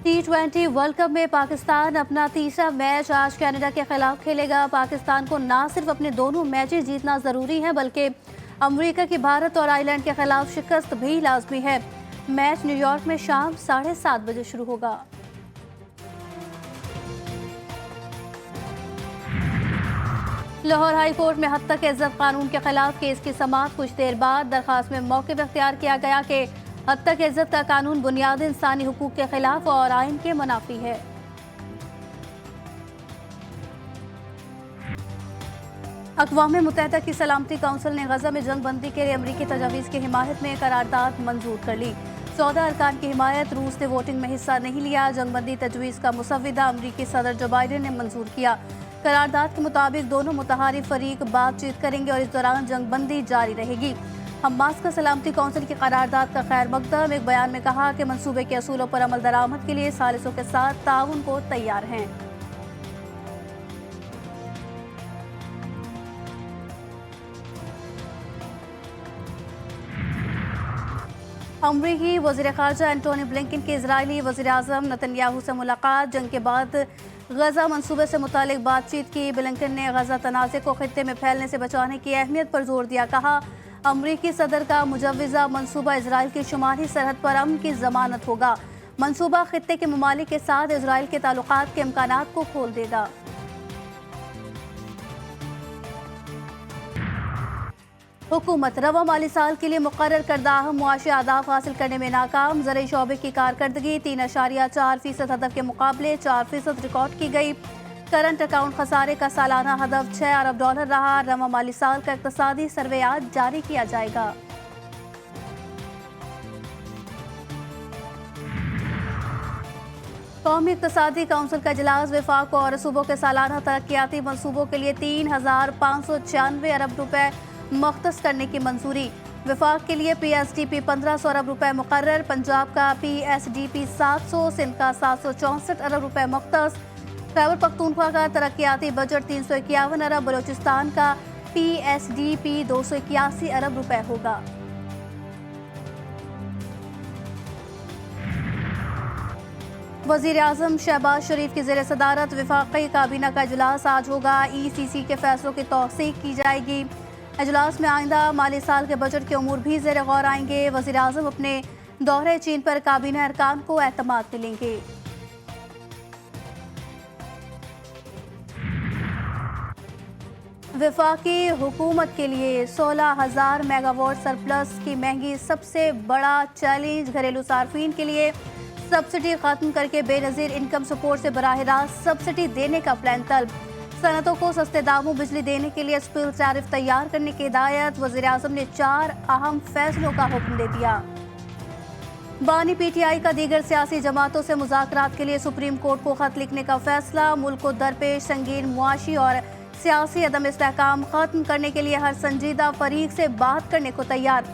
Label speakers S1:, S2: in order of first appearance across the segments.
S1: T20 world cup में पाकिस्तान अपना तीसरा मैच आज कनाडा के खिलाफ खेलेगा। पाकिस्तान को न सिर्फ अपने दोनों मैचेस जीतना जरूरी है बल्कि अमेरिका की भारत और आयरलैंड के खिलाफ शिकस्त भी लाजमी है। मैच न्यूयॉर्क में शाम 7:30 बजे शुरू होगा। लाहौर हाई कोर्ट में हद तक इज्जत कानून के खिलाफ केस की समाअत कुछ देर बाद। दरखास्त में मौक़िफ़ इख्तियार किया गया कि हद तक इज्जत का कानून बुनियादी इंसानी हुकूक के खिलाफ और आइन के मुनाफी है। अक़वाम मुत्तहिदा की सलामती काउंसिल ने गजा में जंग बंदी के लिए अमरीकी तजावीज़ की हिमायत में करारदाद मंजूर कर ली। 14 अरकान की हिमायत। रूस ने वोटिंग में हिस्सा नहीं लिया। जंग बंदी तजवीज़ का मुसव्विदा अमरीकी सदर जो बाइडेन ने मंजूर किया। करारदाद के मुताबिक दोनों मुतहारिफ फरीक बातचीत करेंगे और इस दौरान जंग बंदी जारी रहेगी। हमास का सलामती काउंसिल की करारदाद का खैर मकदम। एक बयान में कहा कि मंसूबे के असूलों पर अमल दरामद के लिए सालिसों के साथ ताउन को तैयार हैं। अमरीकी वज़ीर ख़ारजा एंटोनी ब्लिंकन की इजरायली वज़ीर आज़म नेतन्याहू से मुलाकात। जंग के बाद गजा मंसूबे से मुतालिक बातचीत की। ब्लिंकन ने गजा तनाज़े को खित्ते में फैलने से बचाने की अहमियत पर जोर दिया। कहा अमरीकी सदर का मुजव्विज़ा मंसूबा इजराइल की शुमाली सरहद पर अमन की ज़मानत होगा। मंसूबा खित्ते के ममालिक के साथ इजराइल के ताल्लुकात के इम्कानात को खोल देगा। हुकूमत रवा माली साल के लिए मुकर्रर करदा अहम मुआशी अहदाफ हासिल करने में नाकाम। ज़राई शोबे की कारकर्दगी 3.4% हदफ के मुकाबले 4% रिकॉर्ड की गई। करंट अकाउंट खसारे का सालाना हदफ $6 अरब रहा। रवा माली साल का इक़्तिसादी सर्वे आज जारी किया जाएगा। कौमी इक़्तिसादी काउंसिल का इजलास। वफाक और सूबों के सालाना तरक्याती मंसूबों के लिए 3,596 अरब रुपए मख्तस करने की मंजूरी। वफाक के लिए PSDP 1,500 अरब रुपए मुकर्रर। पंजाब का PSDP 700, सिंध का 764 अरब रुपए मख्तस। खैबर पख्तूनख्वा का तरक्याती बजट 351 अरब। बलोचिस्तान का PSDP 281 अरब रुपए होगा। वज़ीर आज़म शहबाज शरीफ की ज़ेर सदारत वफाकी काबीना का इजलास आज होगा। ECC के फैसलों की तौसीक की जाएगी। इजलास में आइंदा माली साल के बजट के उमूर भी ज़ेर गौर आएंगे। वज़ीर आज़म अपने दौरे चीन पर काबीना अरकान को एतमाद मिलेंगे। वफाकी हुकूमत के लिए 16,000 मेगावाट सरप्लस की महंगी सबसे बड़ा चैलेंज। घरेलू सार्फिन के लिए सब्सिडी खत्म करके बेनज़ीर इनकम सपोर्ट से बराह रास्त सब्सिडी देने का प्लान तलब। सनतों को सस्ते दामों बिजली देने के लिए स्पिल टैरिफ तैयार करने की हिदायत। वज़ीर आज़म ने 4 अहम फैसलों का हुक्म दे दिया। बानी PTI का दीगर सियासी जमातों से मुज़ाकरात के लिए सुप्रीम कोर्ट को खत लिखने का फैसला। मुल्क को दरपेश संगीन मुआशी और सियासी अदम इस्तेहकाम खत्म करने के लिए हर संजीदा फरीक से बात करने को तैयार।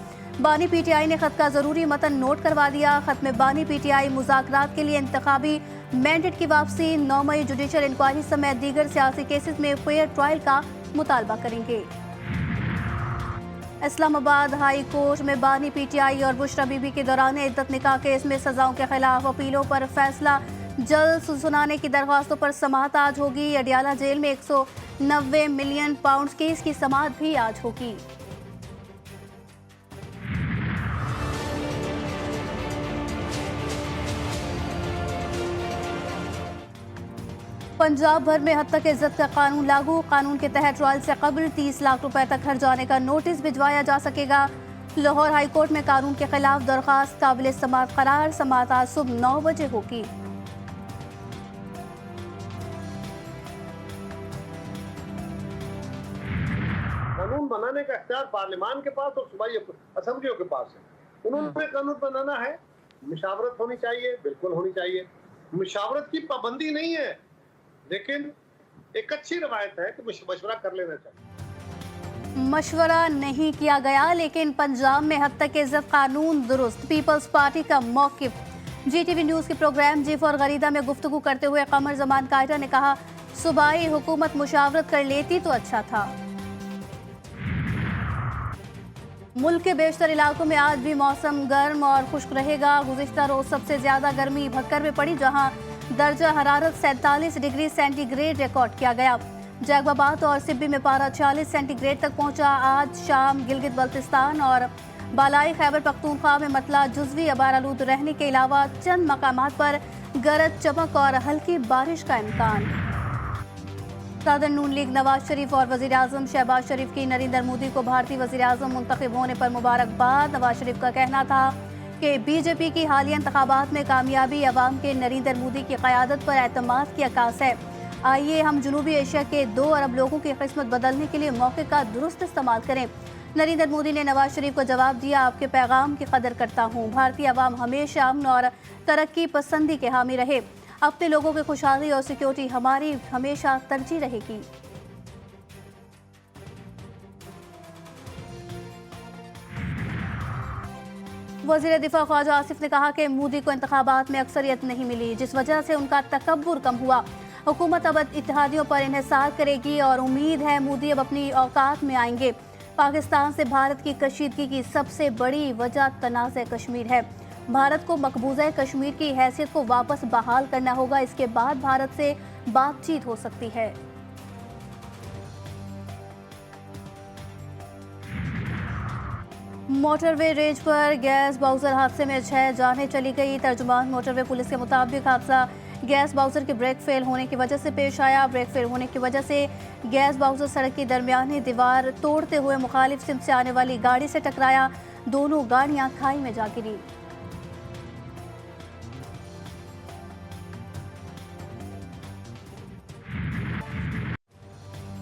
S1: बानी PTI ने खत का ज़रूरी मतन नोट करवा दिया। खत में बानी PTI मुज़ाकरात के लिए इंतखाबी मैंडेट की वापसी, 9 मई जुडिशल इंक्वायरी समेत दीगर सियासी केसेस में फेयर ट्रायल का मुतालबा करेंगे। इस्लामाबाद हाई कोर्ट में बानी PTI और बुशरा बीबी के दौरान इद्दत निकाह केस में सजाओं के खिलाफ अपीलों पर फैसला जल्द सुनाने की दरख्वास्तों पर समाअत आज होगी। अडियाला जेल में 190 मिलियन पाउंड केस की समाअत भी आज होगी। पंजाब भर में हद तक इज्जत का कानून लागू। कानून के तहत ट्रायल से कबल 30 लाख रुपए तक खर्च जाने का नोटिस भिजवाया जा सकेगा। लाहौर हाई कोर्ट में कानून के खिलाफ दरखास्त काबिल समाअत करार। समाअत आज सुबह 9 बजे होगी।
S2: कानून बनाने का इख्तियार पार्लियामान के पास और सूबाई असेंबलियों के पास है। उन्होंने कानून बनाना है। मुशावरत होनी चाहिए, बिल्कुल होनी चाहिए। मुशावरत की पाबंदी नहीं है, लेकिन एक अच्छी रवायत है कि मशवरा कर लेना चाहिए।
S1: मशवरा नहीं किया गया, लेकिन पंजाब में हद तक इज्जत कानून दुरुस्त। पीपल्स पार्टी का मौकिफ। GTV न्यूज़ के प्रोग्राम जीफ और गरीदा में गुफ्तगू करते हुए कमर जमान कायटा ने कहा सूबाई हुकूमत मुशावरत कर लेती तो अच्छा था। मुल्क के बेशतर इलाकों में आज भी मौसम गर्म और खुश्क रहेगा। गुज़िश्ता रोज सबसे ज्यादा गर्मी भक्कर में पड़ी, जहां दर्जा हरारत 47 डिग्री सेंटीग्रेड रिकॉर्ड किया गया। जैकबाबाद और सिब्बी में पारा 40 सेंटीग्रेड तक पहुंचा। आज शाम गिलगित बल्तिस्तान और बालाई खैबर पख्तूनख्वा में मतला जुज़वी अबारालूद रहने के अलावा चंद मकामात पर गरज चमक और हल्की बारिश का इम्कान। सदर नून लीग नवाज शरीफ और वज़ीर आज़म शहबाज शरीफ की नरेंद्र मोदी को भारतीय वज़ीर आज़म मुंतखब होने पर मुबारकबाद। नवाज शरीफ का कहना था कि बीजेपी की हालिया इंतखाबात में कामयाबी अवाम के नरेंद्र मोदी की क़यादत पर एतमाद की अक्कास है। आइए हम जनूबी एशिया के 2 अरब लोगों की किस्मत बदलने के लिए मौके का दुरुस्त इस्तेमाल करें। नरेंद्र मोदी ने नवाज शरीफ को जवाब दिया, आपके पैगाम की कदर करता हूँ। भारतीय अवाम हमेशा अमन और तरक्की पसंदी के हामी रहे। अपने लोगों की खुशहाली और सिक्योरिटी हमारी हमेशा तरजीह रहेगी। वज़ीर दिफा ख्वाजा आसिफ ने कहा कि मोदी को इंतखाबात में अक्सरियत नहीं मिली, जिस वजह से उनका तकब्बुर कम हुआ। हुकूमत अब इत्तेहादियों पर इन्हिसार करेगी और उम्मीद है मोदी अब अपनी औकात में आएंगे। पाकिस्तान से भारत की कशीदगी की सबसे बड़ी वजह तनाज़ कश्मीर है। भारत को मकबूजा कश्मीर की हैसियत को वापस बहाल करना होगा, इसके बाद भारत से बातचीत हो सकती है। मोटरवे रेंज पर गैस बाउजर हादसे में 6 जानें चली गई। तर्जुमान मोटरवे पुलिस के मुताबिक हादसा गैस बाउजर के ब्रेक फेल होने की वजह से पेश आया। ब्रेक फेल होने की वजह से गैस बाउजर सड़क की दरमियानी दीवार तोड़ते हुए मुखालिफ सिमत से आने वाली गाड़ी से टकराया। दोनों गाड़ियां खाई में जा गिरी।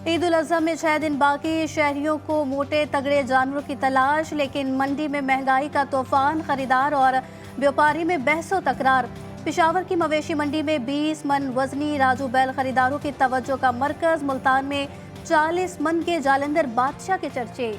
S1: ईद उल अज़हा में 6 दिन बाकी। शहरियों को मोटे तगड़े जानवरों की तलाश, लेकिन मंडी में महंगाई का तूफान। खरीदार और व्यापारी में बहसो तकरार। पेशावर की मवेशी मंडी में 20 मन वजनी राजू बैल खरीदारों की तवज्जो का मरकज। मुल्तान में 40 मन के जालंधर बादशाह के चर्चे।